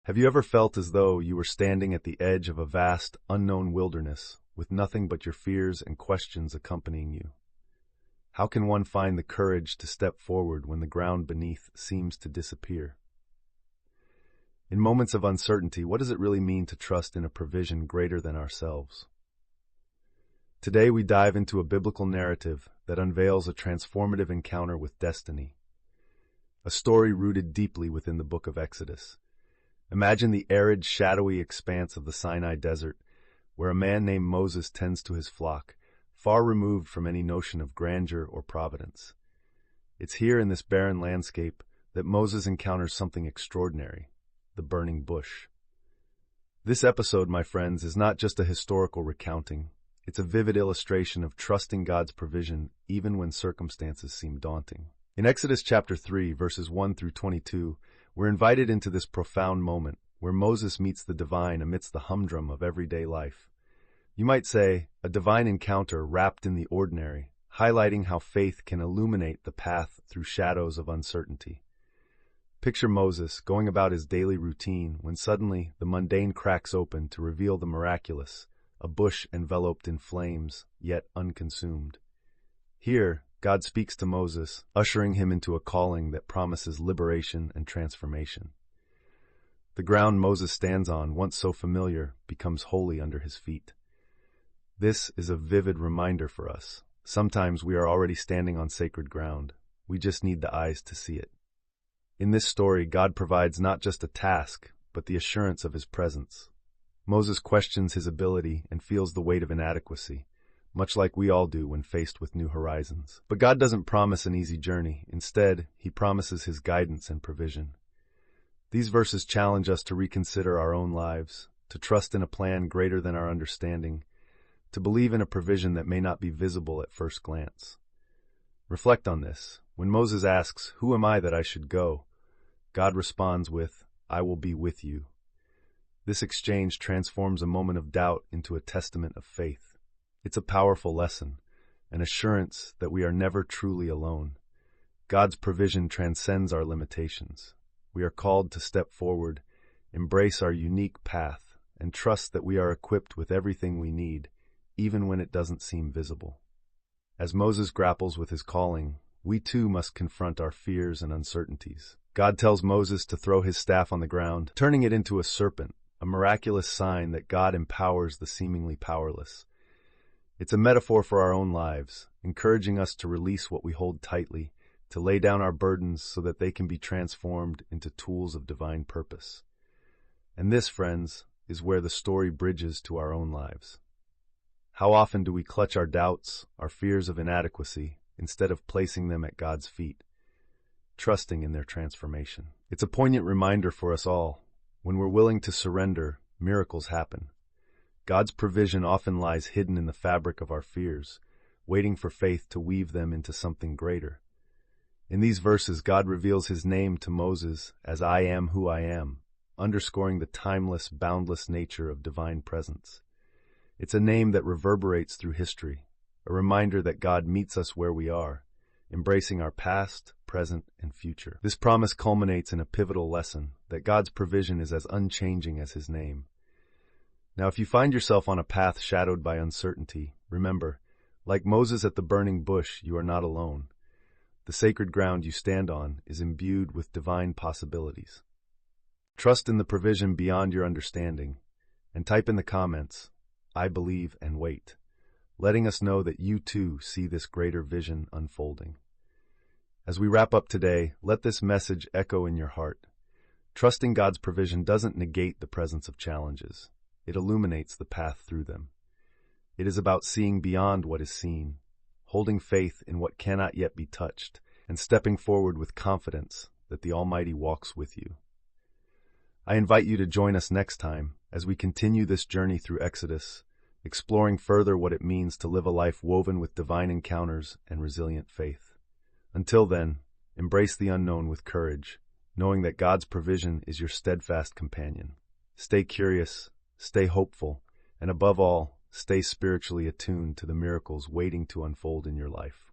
Have you ever felt as though you were standing at the edge of a vast, unknown wilderness, with nothing but your fears and questions accompanying you? How can one find the courage to step forward when the ground beneath seems to disappear? In moments of uncertainty, what does it really mean to trust in a provision greater than ourselves? Today we dive into a biblical narrative that unveils a transformative encounter with destiny, a story rooted deeply within the book of Exodus. Imagine the arid, shadowy expanse of the Sinai Desert, where a man named Moses tends to his flock, far removed from any notion of grandeur or providence. It's here in this barren landscape that Moses encounters something extraordinary, the burning bush. This episode, my friends, is not just a historical recounting. It's a vivid illustration of trusting God's provision even when circumstances seem daunting. In Exodus chapter 3, verses 1 through 22, we're invited into this profound moment where Moses meets the divine amidst the humdrum of everyday life. You might say, a divine encounter wrapped in the ordinary, highlighting how faith can illuminate the path through shadows of uncertainty. Picture Moses going about his daily routine when suddenly the mundane cracks open to reveal the miraculous, a bush enveloped in flames, yet unconsumed. Here, God speaks to Moses, ushering him into a calling that promises liberation and transformation. The ground Moses stands on, once so familiar, becomes holy under his feet. This is a vivid reminder for us. Sometimes we are already standing on sacred ground. We just need the eyes to see it. In this story, God provides not just a task, but the assurance of his presence. Moses questions his ability and feels the weight of inadequacy, much like we all do when faced with new horizons. But God doesn't promise an easy journey. Instead, he promises his guidance and provision. These verses challenge us to reconsider our own lives, to trust in a plan greater than our understanding, to believe in a provision that may not be visible at first glance. Reflect on this. When Moses asks, "Who am I that I should go?" God responds with, "I will be with you." This exchange transforms a moment of doubt into a testament of faith. It's a powerful lesson, an assurance that we are never truly alone. God's provision transcends our limitations. We are called to step forward, embrace our unique path, and trust that we are equipped with everything we need, even when it doesn't seem visible. As Moses grapples with his calling, we too must confront our fears and uncertainties. God tells Moses to throw his staff on the ground, turning it into a serpent, a miraculous sign that God empowers the seemingly powerless. It's a metaphor for our own lives, encouraging us to release what we hold tightly, to lay down our burdens so that they can be transformed into tools of divine purpose. And this, friends, is where the story bridges to our own lives. How often do we clutch our doubts, our fears of inadequacy, instead of placing them at God's feet, trusting in their transformation? It's a poignant reminder for us all. When we're willing to surrender, miracles happen. God's provision often lies hidden in the fabric of our fears, waiting for faith to weave them into something greater. In these verses, God reveals his name to Moses as "I am who I am," underscoring the timeless, boundless nature of divine presence. It's a name that reverberates through history, a reminder that God meets us where we are, embracing our past, present, and future. This promise culminates in a pivotal lesson that God's provision is as unchanging as his name. Now, if you find yourself on a path shadowed by uncertainty, remember, like Moses at the burning bush, you are not alone. The sacred ground you stand on is imbued with divine possibilities. Trust in the provision beyond your understanding, and type in the comments, "I believe and wait," letting us know that you too see this greater vision unfolding. As we wrap up today, let this message echo in your heart. Trusting God's provision doesn't negate the presence of challenges. It illuminates the path through them. It is about seeing beyond what is seen, holding faith in what cannot yet be touched, and stepping forward with confidence that the Almighty walks with you. I invite you to join us next time as we continue this journey through Exodus, exploring further what it means to live a life woven with divine encounters and resilient faith. Until then, embrace the unknown with courage, knowing that God's provision is your steadfast companion. Stay curious, stay hopeful, and above all, stay spiritually attuned to the miracles waiting to unfold in your life.